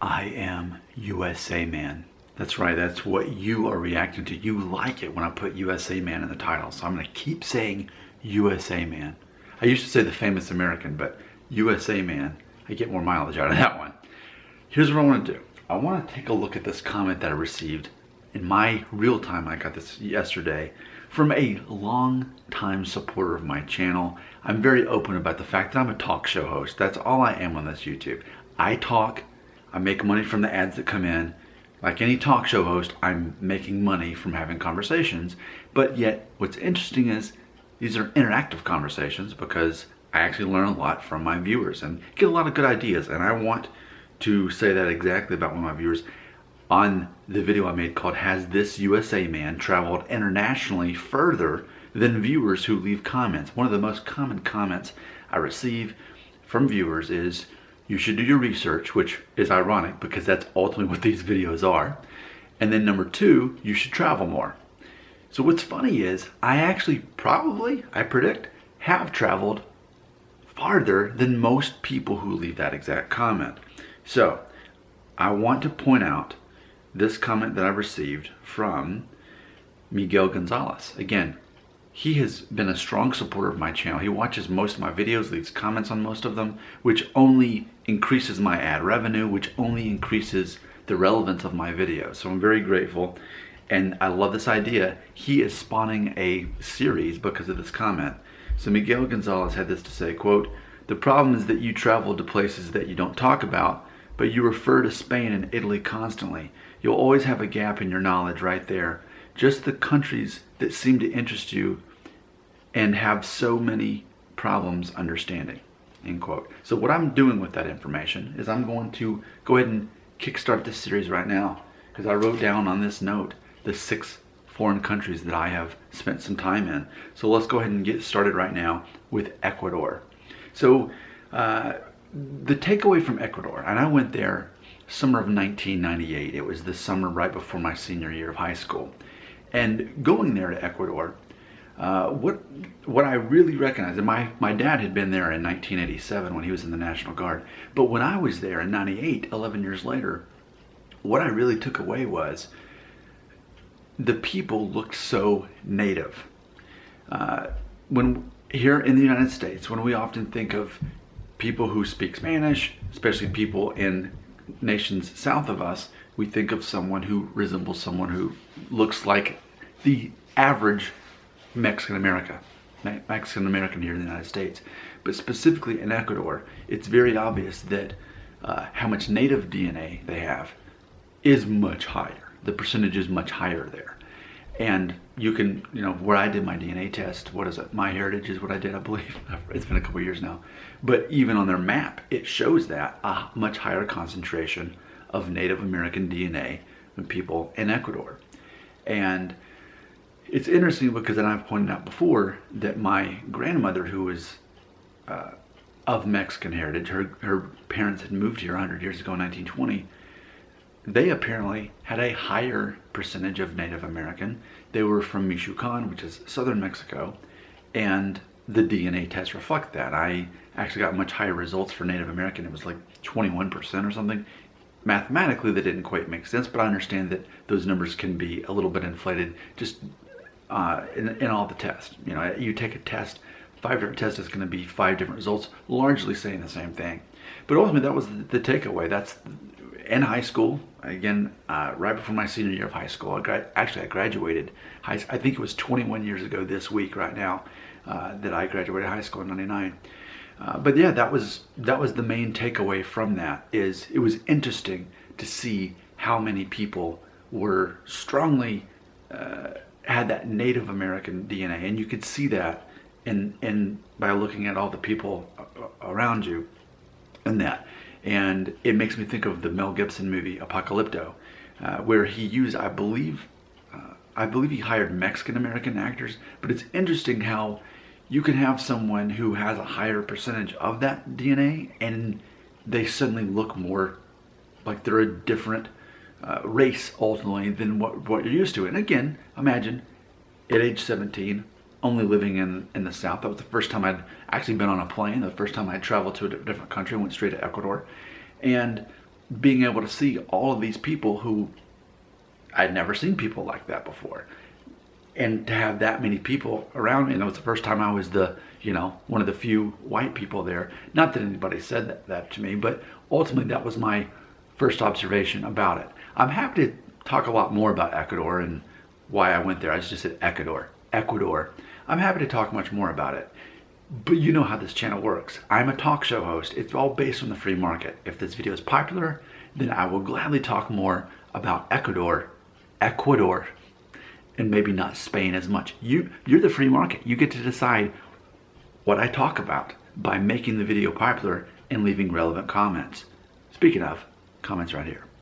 I am USA Man. That's right, that's what you are reacting to. You like it when I put USA Man in the title, so I'm gonna keep saying USA Man. I used to say the famous American, but USA Man, I get more mileage out of that one. Here's what I wanna do. I wanna take a look at this comment that I received in my real time. I got this yesterday from a long time supporter of my channel. I'm very open about the fact that I'm a talk show host. That's all I am on this YouTube. I talk, I make money from the ads that come in. Like any talk show host, I'm making money from having conversations. But yet, what's interesting is these are interactive conversations because I actually learn a lot from my viewers and get a lot of good ideas. And I want to say that exactly about one of my viewers on the video I made called "Has This USA Man Traveled Internationally Further Than Viewers Who Leave Comments?" One of the most common comments I receive from viewers is, you should do your research, which is ironic because that's ultimately what these videos are. And then number two, you should travel more. So what's funny is I actually I predict, have traveled farther than most people who leave that exact comment. So I want to point out this comment that I received from Miguel Gonzalez. Again, he has been a strong supporter of my channel. He watches most of my videos, leaves comments on most of them, which only increases my ad revenue, which only increases the relevance of my videos. So I'm very grateful, and I love this idea. He is spawning a series because of this comment. So Miguel Gonzalez had this to say, quote, "The problem is that you travel to places that you don't talk about, but you refer to Spain and Italy constantly. You'll always have a gap in your knowledge right there. Just the countries that seem to interest you and have so many problems understanding," end quote. So what I'm doing with that information is I'm going to go ahead and kickstart this series right now, because I wrote down on this note the 6 foreign countries that I have spent some time in. So let's go ahead and get started right now with Ecuador. So the takeaway from Ecuador, and I went there summer of 1998. It was the summer right before my senior year of high school. And going there to Ecuador, what I really recognized, and my dad had been there in 1987 when he was in the National Guard, but when I was there in 98, 11 years later, what I really took away was the people looked so native. When here in the United States, when we often think of people who speak Spanish, especially people in nations south of us, we think of someone who resembles someone who looks like the average Mexican American here in the United States. But specifically in Ecuador, it's very obvious that how much native DNA they have is much higher. The percentage is much higher there. And you can, where I did my DNA test, what is it? MyHeritage is what I did, I believe. It's been a couple years now. But even on their map, it shows that a much higher concentration of Native American DNA than people in Ecuador. And it's interesting because, and I've pointed out before, that my grandmother, who was of Mexican heritage, her parents had moved here 100 years ago in 1920, they apparently had a higher percentage of Native American. They were from Michoacan, which is southern Mexico, and the DNA tests reflect that. I actually got much higher results for Native American. It was like 21% or something. Mathematically, that didn't quite make sense, but I understand that those numbers can be a little bit inflated just in all the tests. You take a test, 5 different tests is going to be 5 different results, largely saying the same thing. But ultimately, that was the takeaway. That's in high school, again, right before my senior year of high school. I graduated, I think it was 21 years ago this week right now, that I graduated high school in 99. But yeah, that was the main takeaway from that. Is it was interesting to see how many people were strongly had that Native American DNA, and you could see that in by looking at all the people around you and that. And it makes me think of the Mel Gibson movie Apocalypto, where he used, I believe he hired Mexican American actors. But it's interesting how you can have someone who has a higher percentage of that DNA and they suddenly look more like they're a different race ultimately than what you're used to. And again, imagine at age 17, only living in the South. That was the first time I'd actually been on a plane, the first time I traveled to a different country. I went straight to Ecuador. And being able to see all of these people who I'd never seen people like that before. And to have that many people around me, and it was the first time I was one of the few white people there. Not that anybody said that to me, but ultimately that was my first observation about it. I'm happy to talk a lot more about Ecuador and why I went there. I just said Ecuador. I'm happy to talk much more about it. But you know how this channel works. I'm a talk show host. It's all based on the free market. If this video is popular, then I will gladly talk more about Ecuador, and maybe not Spain as much. You're the free market. You get to decide what I talk about by making the video popular and leaving relevant comments. Speaking of, comments right here.